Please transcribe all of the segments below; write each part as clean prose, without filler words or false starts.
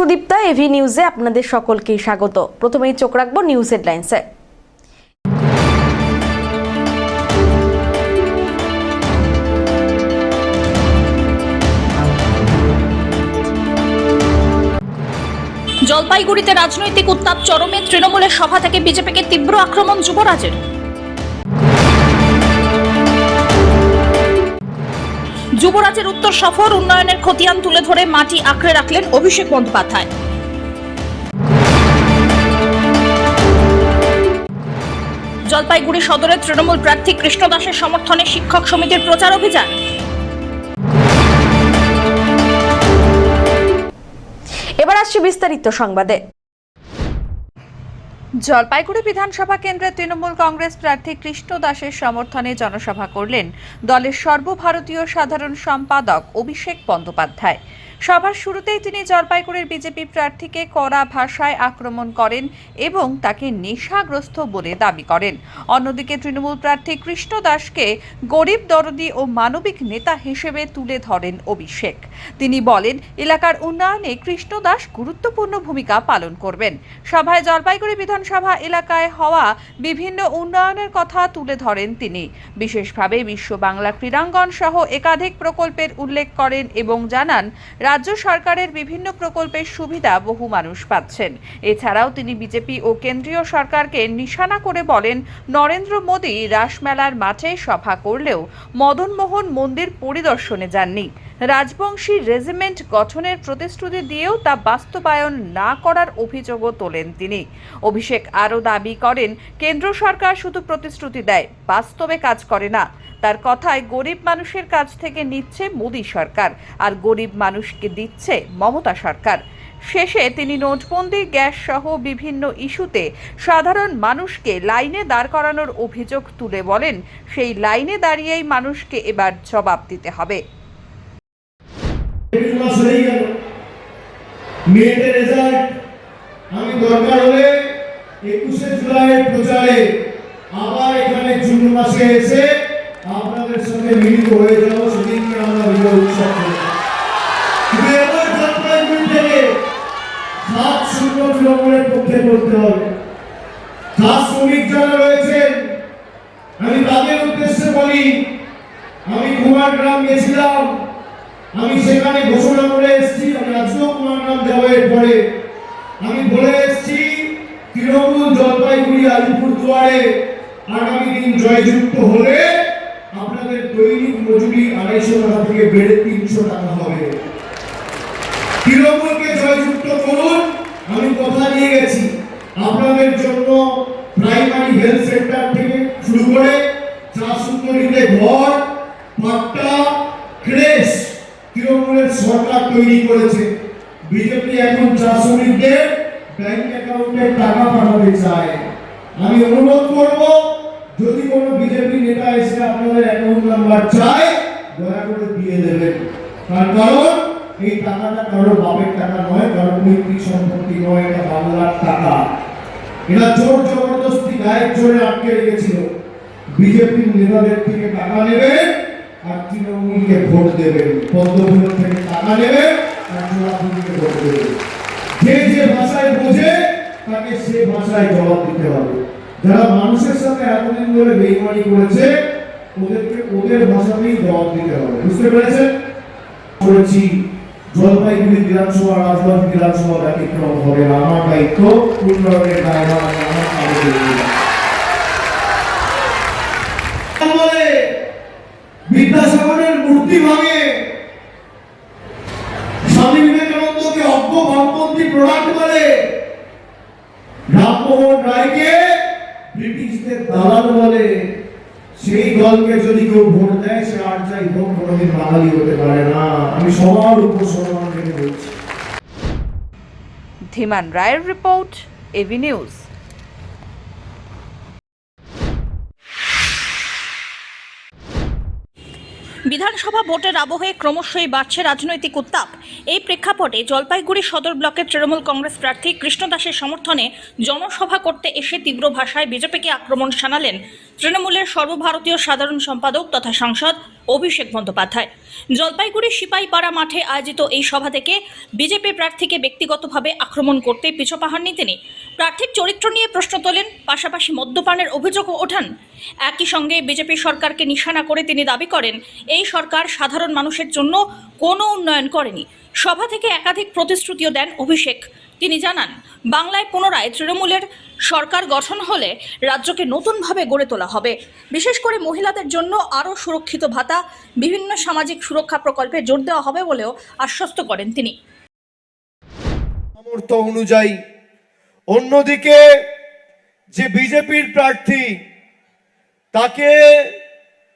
Sudipta AV নিউজে আপনাদের সকলকে স্বাগত। প্রথমেই চোখ রাখবো নিউজ হেডলাইন্সে। জলপাইগুড়িতে রাজনৈতিক উত্তাপ চরমে, তৃণমূলের সভা থেকে বিজেপিকে তীব্র আক্রমণ যুবরাজের। যুবরাজের উত্তর সফর, উন্নয়নের খতিয়ান তুলে ধরে মাটি আঁকড়ে রাখলেন অভিষেক বন্দ্যোপাধ্যায়। জলপাইগুড়ি সদরের তৃণমূল প্রার্থী কৃষ্ণ দাসের সমর্থনে শিক্ষক সমিতির প্রচার অভিযান। এবার আসছে বিস্তারিত সংবাদে। জলপাইগুড়ি বিধানসভা কেন্দ্রে তৃণমূল কংগ্রেস প্রার্থী কৃষ্ণ দাসের সমর্থনে জনসভা করলেন দলের সর্বভারতীয় সাধারণ সম্পাদক অভিষেক বন্দ্যোপাধ্যায়। সভার শুরুতেই তিনি জলপাইগুড়ির বিজেপি প্রার্থীকে কড়া ভাষায় আক্রমণ করেন এবং তাকে নেশাগ্রস্ত বলে দাবি করেন। অন্যদিকে তৃণমূল প্রার্থী কৃষ্ণ দাসকে গরিব দরদি ও মানবিক নেতা হিসেবে তুলে ধরেন অভিষেক। তিনি বলেন, এলাকার উন্নয়নে কৃষ্ণ দাস গুরুত্বপূর্ণ ভূমিকা পালন করবেন। সভায় জলপাইগুড়ি বিধানসভা এলাকায় হওয়া বিভিন্ন উন্নয়নের কথা তুলে ধরেন তিনি। বিশেষভাবে বিশ্ব বাংলা ক্রীড়াঙ্গন সহ একাধিক প্রকল্পের উল্লেখ করেন এবং জানান, রাজ্য সরকারের বিভিন্ন প্রকল্পের সুবিধা বহু মানুষ পাচ্ছেন। এছাড়াও তিনি বিজেপি ও কেন্দ্রীয় সরকারকে নিশানা করে বলেন, নরেন্দ্র মোদী রাসমেলার মাঠে সভা করলেও মদনমোহন মন্দির পরিদর্শনে যাননি। রাজবংশী রেজিমেন্ট গঠনের প্রতিশ্রুতি দিয়েও তা বাস্তবায়ন না করার অভিযোগও তোলেন তিনি। অভিষেক আরও দাবি করেন, কেন্দ্র সরকার শুধু প্রতিশ্রুতি দেয়, বাস্তবে কাজ করে না। তার কথায়, গরিব মানুষের কাছ থেকে নিচ্ছে মোদী সরকার আর গরিব মানুষকে দিচ্ছে মমতা সরকার। শেষে তিনি নোটবন্দি, গ্যাস সহ বিভিন্ন ইস্যুতে সাধারণ মানুষকে লাইনে দাঁড় করানোর অভিযোগ তুলে বলেন, সেই লাইনে দাঁড়িয়েই মানুষকে এবার জবাব দিতে হবে। আমি দরকার হলে 21শে জুলাইয়ের প্রচারে আবার এখানে জুন মাসে এসে আপনাদের সঙ্গে মিলিত হয়ে যাবো। সেদিনকে আমরা বিজয় উৎসব করব। কিন্তু এবার জলপাইগুড়ি থেকে 7-0 তৃণমূলের পক্ষে করতে হবে। খাস শ্রমিক যারা রয়েছেন, আমি তাদের উদ্দেশ্যে বলি, আমি কুমারগ্রাম গেছিলাম, আমি সেখানে ঘোষণা করে এসেছি, আমি আজকেও কুমারগ্রাম যাবো। এরপরে আমি বলে এসেছি, তৃণমূল জলপাইগুড়ি আলিপুরদুয়ারে আগামী দিন জয়যুক্ত হলে আপনাদের দৈনিক মজুরি 250 টাকা থেকে বেড়ে 300 টাকা হবে। তৃণমূলকে জয়যুক্ত করুন। আমি কথা দিয়ে গেছি, আপনাদের জন্য প্রাইমারি হেলথ সেন্টার থেকে শুরু করে চাষুন্দরীতে ঘর, পাট্টা, ক্রেশ তৃণমূলের সরকার তৈরি করেছে। বিজেপি এখন চাষুন্দরীদের ব্যাংক অ্যাকাউন্টে টাকা পাঠাতে চায়। আমি অনুরোধ করব, যদি কোনো বিজেপি নেতা এসে আপনাদের অ্যাকাউন্ট নাম্বার চায়, দয়া করে দিয়ে দেবেন। তার কারণ এই টাকাটা কারো বাপের টাকা নয়, কারো পৈতৃক সম্পত্তি নয়, এটা বাংলার টাকা। এরা জোর জবরদস্তি গায়ের জোরে আটকে রেখেছিল। বিজেপির নেতাদের থেকে টাকা নেবেন আর তৃণমূলকে ভোট দেবেন, পদ্মফুলের থেকে টাকা নেবেন আর জোড়াফুলকে ভোট দেবেন। যে যে ভাষায় বোঝে তাকে সে ভাষায় জবাব দিতে হবে। যারা মানুষের সাথে এতদিন ধরে বেইমানি করেছে, ওদেরকে ওদের ভাষাতেই জবাব দিতে হবে। বুঝতে পেরেছেন? বলেছি, জলপাইগুড়ি বিধানসভা রাজবাড়ী বিধানসভা ব্যতিক্রম হবে না। আমার দায়িত্ব উন্নয়নের দায়ভার আমার কাঁধে দিতে। বিদ্যাসাগরের মূর্তি ভাঙে, স্বামী বিবেকানন্দকে অজ্ঞ বামপন্থী প্রণাম করে, রামমোহন রায়কে ব্রিটিশদের দালাল বলে, সেই দলকে যদি কেউ ভোট দেয়, সে আর যাই হোক কোনোদিন বাঙালি হতে পারে না। আমি সবার উপর সম্মান রেখে বলছি। ধীমান রায়ের রিপোর্ট, এভি নিউজ। বিধানসভা ভোটের আবহে ক্রমশই বাড়ছে রাজনৈতিক উত্তাপ। এই প্রেক্ষাপটে জলপাইগুড়ি সদর ব্লকের তৃণমূল কংগ্রেস প্রার্থী কৃষ্ণ দাসের সমর্থনে জনসভা করতে এসে তীব্র ভাষায় বিজেপিকে আক্রমণ শানালেন তৃণমূলের সর্বভারতীয় সাধারণ সম্পাদক তথা সাংসদ অভিষেক বন্দ্যোপাধ্যায়। জলপাইগুড়ি সিপাহীপাড়া মাঠে আয়োজিত এই সভা থেকে বিজেপি প্রার্থীকে ব্যক্তিগতভাবে আক্রমণ করতে পিছু পাহাননি তিনি। প্রার্থীর চরিত্র নিয়ে প্রশ্ন তোলেন, পাশাপাশি মদ্যপানের অভিযোগও ওঠান। একই সঙ্গে বিজেপি সরকারকে নিশানা করে তিনি দাবি করেন, এই সরকার সাধারণ মানুষের জন্য কোনো উন্নয়ন করেনি। সভা থেকে একাধিক প্রতিশ্রুতিও দেন অভিষেক। তিনি জানান, বাংলায় পুনরায় তৃণমূলের সরকার গঠন হলে রাজ্যকে নতুনভাবে গড়ে তোলা হবে। বিশেষ করে মহিলাদের জন্য আরও সুরক্ষিত ভাতা, বিভিন্ন সামাজিক সুরক্ষা প্রকল্পে জোর দেওয়া হবে বলেও আশ্বস্ত করেন তিনি। সামর্থ্য অনুযায়ী অন্যদিকে যে বিজেপির প্রার্থী, তাকে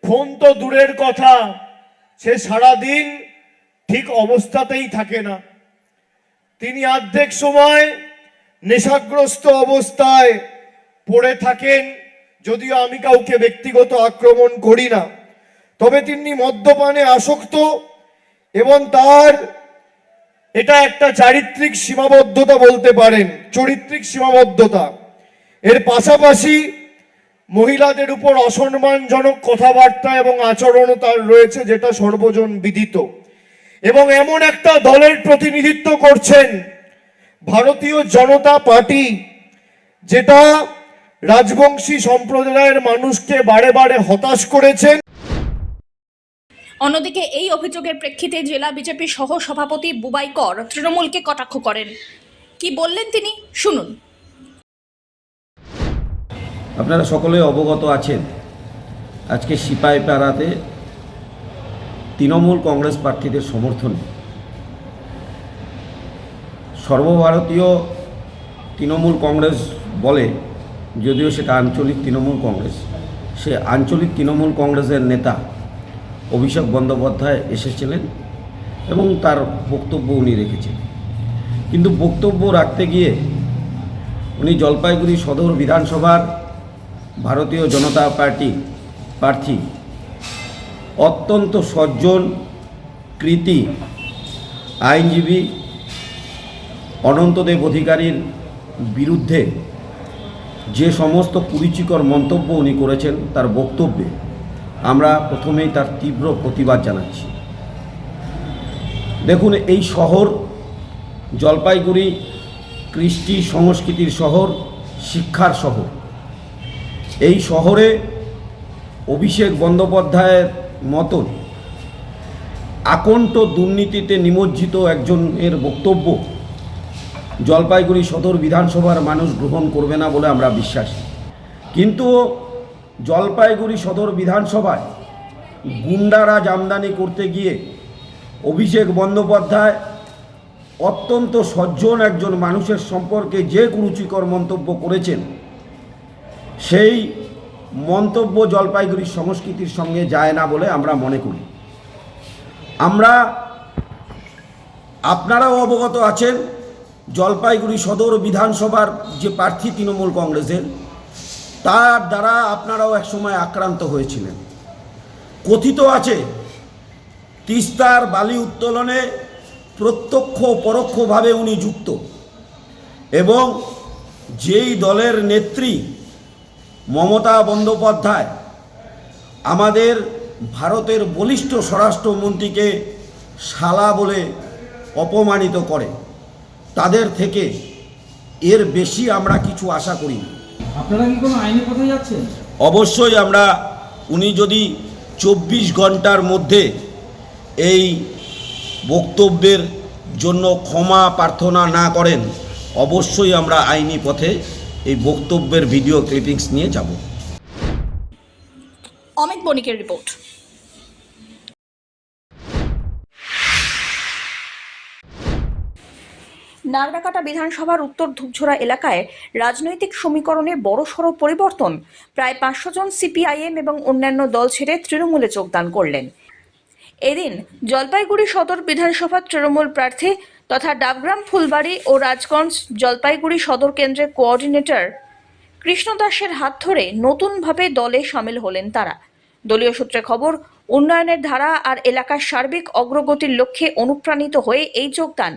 ফোন তো দূরের কথা, সে সারাদিন ঠিক অবস্থাতেই থাকে না। তিনি অর্ধেক সময় নেশাগ্রস্ত অবস্থায় পড়ে থাকেন। যদিও আমি কাউকে ব্যক্তিগত আক্রমণ করি না, তবে তিনি মদ্যপানে আসক্ত এবং তার এটা একটা চারিত্রিক সীমাবদ্ধতা বলতে পারেন, চরিত্রিক সীমাবদ্ধতা। এর পাশাপাশি মহিলাদের উপর অসম্মানজনক কথাবার্তা এবং আচরণও তার রয়েছে, যেটা সর্বজন বিদিত। এবং এমন একটা দলের প্রতিনিধিত্ব করছেন, ভারতীয় জনতা পার্টি, যেটা রাজবংশী সম্প্রদায়ের মানুষকে বারে বারে হতাশ করেছেন। অন্যদিকে এই অভিযোগের প্রেক্ষিতে জেলা বিজেপি সহ সভাপতি বুবাই কর তৃণমূলকে কটাক্ষ করেন। কি বললেন তিনি, শুনুন। আপনারা সকলে অবগত আছেন, আজকে সিপাহীপাড়াতে তৃণমূল কংগ্রেস প্রার্থীদের সমর্থনে সর্বভারতীয় তৃণমূল কংগ্রেস বলে, যদিও সেটা আঞ্চলিক তৃণমূল কংগ্রেস, সে আঞ্চলিক তৃণমূল কংগ্রেসের নেতা অভিষেক বন্দ্যোপাধ্যায় এসেছিলেন এবং তার বক্তব্য উনি রেখেছেন। কিন্তু বক্তব্য রাখতে গিয়ে উনি জলপাইগুড়ি সদর বিধানসভার ভারতীয় জনতা পার্টি প্রার্থী অত্যন্ত সজ্জন, কৃতী আইনজীবী অনন্তদেব অধিকারীর বিরুদ্ধে যে সমস্ত কুরুচিকর মন্তব্য উনি করেছেন, তার বক্তব্যে আমরা প্রথমেই তার তীব্র প্রতিবাদ জানাচ্ছি। দেখুন, এই শহর জলপাইগুড়ি কৃষ্টি সংস্কৃতির শহর, শিক্ষার শহর। এই শহরে অভিষেক বন্দ্যোপাধ্যায়ের মতন আকণ্ঠ দুর্নীতিতে নিমজ্জিত একজনের বক্তব্য জলপাইগুড়ি সদর বিধানসভার মানুষ গ্রহণ করবে না বলে আমরা বিশ্বাসী। কিন্তু জলপাইগুড়ি সদর বিধানসভায় গুন্ডারা জামদানি করতে গিয়ে অভিষেক বন্দ্যোপাধ্যায় অত্যন্ত সজ্জন একজন মানুষের সম্পর্কে যে কুরুচিকর মন্তব্য করেছেন, সেই মন্তব্য জলপাইগুড়ির সংস্কৃতির সঙ্গে যায় না বলে আমরা মনে করি। আপনারাও অবগত আছেন, জলপাইগুড়ি সদর বিধানসভার যে প্রার্থী তৃণমূল কংগ্রেসের, তার দ্বারা আপনারাও একসময় আক্রান্ত হয়েছিলেন। কথিত আছে তিস্তার বালি উত্তোলনে প্রত্যক্ষ পরোক্ষভাবে উনি যুক্ত, এবং যেই দলের নেত্রী মমতা বন্দ্যোপাধ্যায় আমাদের ভারতের বলিষ্ঠ স্বরাষ্ট্রমন্ত্রীকে শালা বলে অপমানিত করে, তাদের থেকে এর বেশি আমরা কিছু আশা করি না। আপনারা কি কোনো আইনি পথে যাচ্ছেন? অবশ্যই উনি যদি 24 ঘন্টার মধ্যে এই বক্তব্যের জন্য ক্ষমা প্রার্থনা না করেন, অবশ্যই আমরা আইনি পথে এই বক্তব্যের ভিডিও ক্লিপিংস নিয়ে যাব। অমিত বণিকের রিপোর্ট। নাগরাকাটা বিধানসভার উত্তর ধূপঝোড়া এলাকায় রাজনৈতিক সমীকরণে বড়সড় পরিবর্তন। প্রায় 500 জন সিপিআইএম এবং অন্যান্য দল ছেড়ে তৃণমূলে যোগদান করলেন। এদিন জলপাইগুড়ি সদর বিধানসভার তৃণমূল প্রার্থী তথা ডাবগ্রাম, ফুলবাড়ি ও রাজগঞ্জ জলপাইগুড়ি সদর কেন্দ্রের কোঅর্ডিনেটর কৃষ্ণ দাসের হাত ধরে নতুনভাবে দলে সামিল হলেন তারা। দলীয় সূত্রে খবর, উন্নয়নের ধারা আর এলাকার সার্বিক অগ্রগতির লক্ষ্যে অনুপ্রাণিত হয়ে এই যোগদান।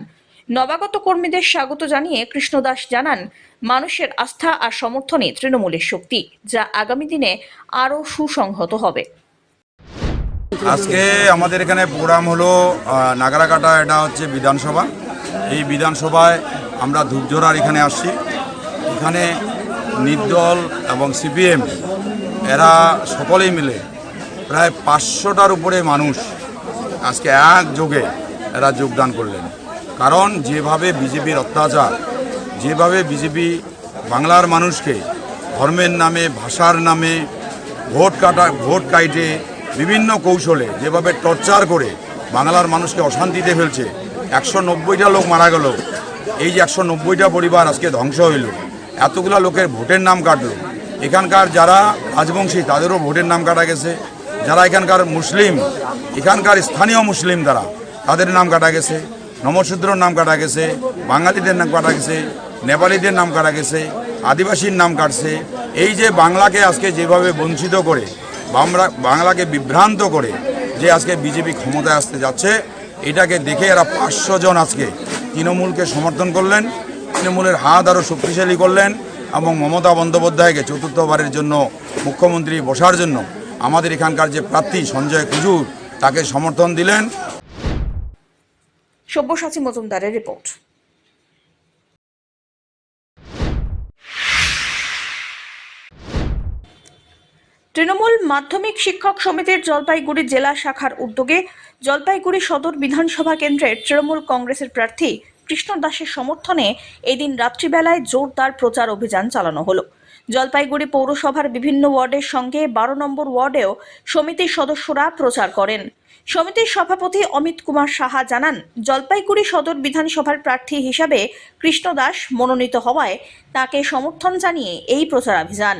নবাগত কর্মীদের স্বাগত জানিয়ে কৃষ্ণ দাস জানান, মানুষের আস্থা আর সমর্থনে তৃণমূলের শক্তি, যা আগামী দিনে আরও সুসংহত হবে। আজকে আমাদের এখানে প্রোগ্রাম হলো নাগরাকাটা, এটা হচ্ছে বিধানসভা। এই বিধানসভায় আমরা ধূপঝোড়ার এখানে আসছি। এখানে নির্দল এবং সিপিএম এরা সকলেই মিলে প্রায় 500টার উপরে মানুষ আজকে একযোগে এরা যোগদান করলেন। কারণ যেভাবে বিজেপির অত্যাচার, যেভাবে বিজেপি বাংলার মানুষকে ধর্মের নামে, ভাষার নামে, ভোট কাইটে বিভিন্ন কৌশলে যেভাবে টর্চার করে বাংলার মানুষকে অশান্তিতে ফেলছে। 190টা লোক মারা গেল, এই যে 190টা পরিবার আজকে ধ্বংস হইল, এতগুলা লোকের ভোটের নাম কাটলো। এখানকার যারা রাজবংশী তাদেরও ভোটের নাম কাটা গেছে, যারা এখানকার মুসলিম, এখানকার স্থানীয় মুসলিম তাদের নাম কাটা গেছে, নমশূদ্রর নাম কাটা গেছে, বাঙালিদের নাম কাটা গেছে, নেপালিদের নাম কাটা গেছে, আদিবাসীর নাম কাটছে। এই যে বাংলাকে আজকে যেভাবে বঞ্চিত করে, বাংলাকে বিভ্রান্ত করে যে আজকে বিজেপি ক্ষমতায় আসতে যাচ্ছে, এটাকে দেখে এরা 500 জন আজকে তৃণমূলকে সমর্থন করলেন, তৃণমূলের হাত আরও শক্তিশালী করলেন এবং মমতা বন্দ্যোপাধ্যায়কে চতুর্থবারের জন্য মুখ্যমন্ত্রী বসার জন্য আমাদের এখানকার যে প্রার্থী সঞ্জয় কুজুর তাকে সমর্থন দিলেন। সব্যসাচী মজুমদারের রিপোর্ট। তৃণমূল মাধ্যমিক শিক্ষক সমিতির জলপাইগুড়ি জেলা শাখার উদ্যোগে জলপাইগুড়ি সদর বিধানসভা কেন্দ্রের তৃণমূল কংগ্রেসের প্রার্থী কৃষ্ণ দাসের সমর্থনে এদিন রাত্রিবেলায় জোরদার প্রচার অভিযান চালানো হলো। জলপাইগুড়ি পৌরসভার বিভিন্ন ওয়ার্ডের সঙ্গে 12 নম্বর ওয়ার্ডেও সমিতির সদস্যরা প্রচার করেন। সমিতির সভাপতি অমিত কুমার সাহা জানান, জলপাইগুড়ি সদর বিধানসভার প্রার্থী হিসাবে কৃষ্ণ দাস মনোনীত হওয়ায় তাকে সমর্থন জানিয়ে এই প্রচারাভিযান।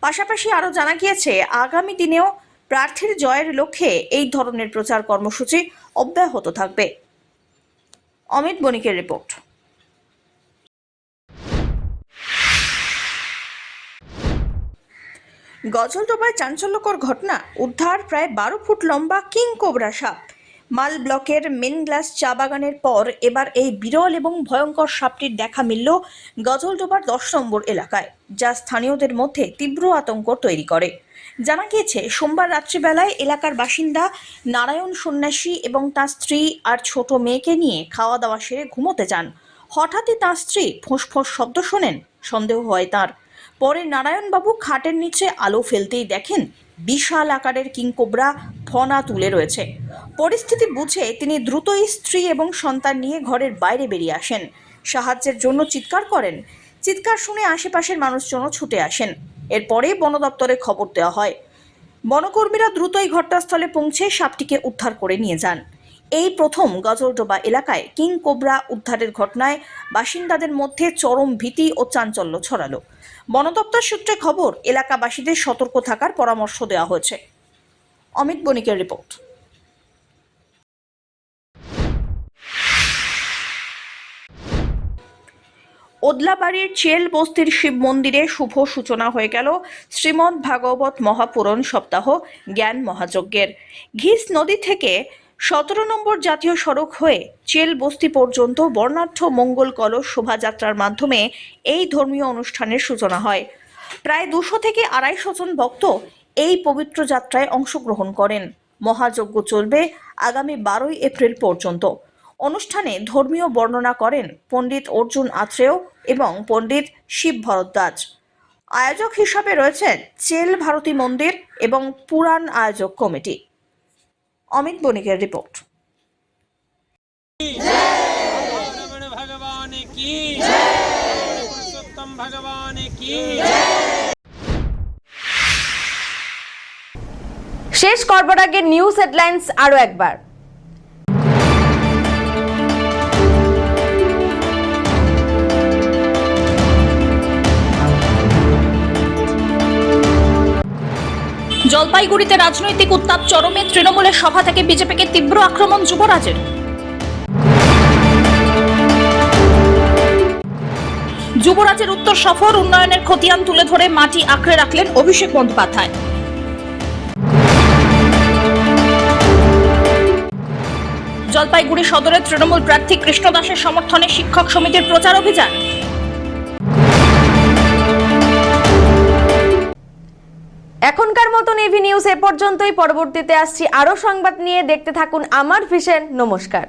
পাশাপাশি আরও জানা গিয়েছে, আগামী দিনেও প্রার্থীর জয়ের লক্ষ্যে এই ধরনের প্রচার কর্মসূচি অব্যাহত থাকবে। অমিত বণিকের রিপোর্ট। গজলডোবায় চাঞ্চল্যকর ঘটনা, উদ্ধার প্রায় 12 ফুট লম্বা কিং কোবরা সাপ। মাল ব্লকের মেনগ্লাস চা বাগানের পর এবার এই বিরল এবং ভয়ঙ্কর সাপটির দেখা মিলল গজলডোবার 10 নম্বর এলাকায়, যা স্থানীয়দের মধ্যে তীব্র আতঙ্ক তৈরি করে। জানা গিয়েছে, সোমবার রাত্রিবেলায় এলাকার বাসিন্দা নারায়ণ সন্ন্যাসী এবং তার স্ত্রী আর ছোট মেয়েকে নিয়ে খাওয়া দাওয়া সেরে ঘুমোতে যান। হঠাৎই তার স্ত্রী ফোঁস শব্দ শোনেন, সন্দেহ হয় তার। পরে নারায়ণবাবু খাটের নিচে আলো ফেলতেই দেখেন বিশাল আকারের কিংকোবরা ফনা তুলে রয়েছে। পরিস্থিতি বুঝে তিনি দ্রুতই স্ত্রী এবং সন্তান নিয়ে ঘরের বাইরে বেরিয়ে আসেন, সাহায্যের জন্য চিৎকার করেন। চিৎকার শুনে আশেপাশের মানুষজনও ছুটে আসেন। এরপরে বন দপ্তরে খবর দেওয়া হয়। বনকর্মীরা দ্রুতই ঘটনাস্থলে পৌঁছে সাপটিকে উদ্ধার করে নিয়ে যান। এই প্রথম গজলডোবা এলাকায় কিং কোবরা উদ্ধারের ঘটনায় বাসিন্দাদের মধ্যে চরম ভীতি ও চাঞ্চল্য ছড়ালো। বন দপ্তর সূত্রে খবর, এলাকাবাসীদের সতর্ক থাকার পরামর্শ দেওয়া হয়েছে। অমিত বণিকের রিপোর্ট। ওদলাবাড়ির চেল বস্তির শিব মন্দিরে শুভ সূচনা হয়ে গেল শ্রীমদ্ ভাগবত মহাপুরাণ সপ্তাহ জ্ঞান মহাযজ্ঞের। ঘিস নদী থেকে 17 নম্বর জাতীয় সড়ক হয়ে চেল বস্তি পর্যন্ত বর্ণাঢ্য মঙ্গল কলস শোভাযাত্রার মাধ্যমে এই ধর্মীয় অনুষ্ঠানের সূচনা হয়। প্রায় 200 থেকে 250 জন ভক্ত এই পবিত্র যাত্রায় অংশগ্রহণ করেন। মহাযজ্ঞ চলবে আগামী 12 এপ্রিল পর্যন্ত। অনুষ্ঠানে ধর্মীয় বর্ণনা করেন পণ্ডিত অর্জুন আত্রেয় এবং পণ্ডিত শিব ভরদ্বাজ। আয়োজক হিসাবে রয়েছেন চেল ভারতী মন্দির এবং পুরাণ আয়োজক কমিটি। অমিত বণিকের রিপোর্ট। শেষ করবার আগে নিউজ হেডলাইন্স আরো একবার। জলপাইগুড়িতে রাজনৈতিক উত্তাপ চরমে, তৃণমূলের সভা থেকে বিজেপিকে তীব্র আক্রমণ যুবরাজের। যুবরাজের উত্তর সফর, উন্নয়নের খতিয়ান তুলে ধরে মাটি আঁকড়ে রাখলেন অভিষেক বন্দ্যোপাধ্যায়। জলপাইগুড়ি সদরের তৃণমূল প্রার্থী কৃষ্ণ দাসের সমর্থনে শিক্ষক সমিতির প্রচার অভিযান। এখনকার মতন এভি নিউজ এ পর্যন্তই। পরবর্তীতে আসছি আরো সংবাদ নিয়ে। দেখতে থাকুন আমার ভিশন। নমস্কার।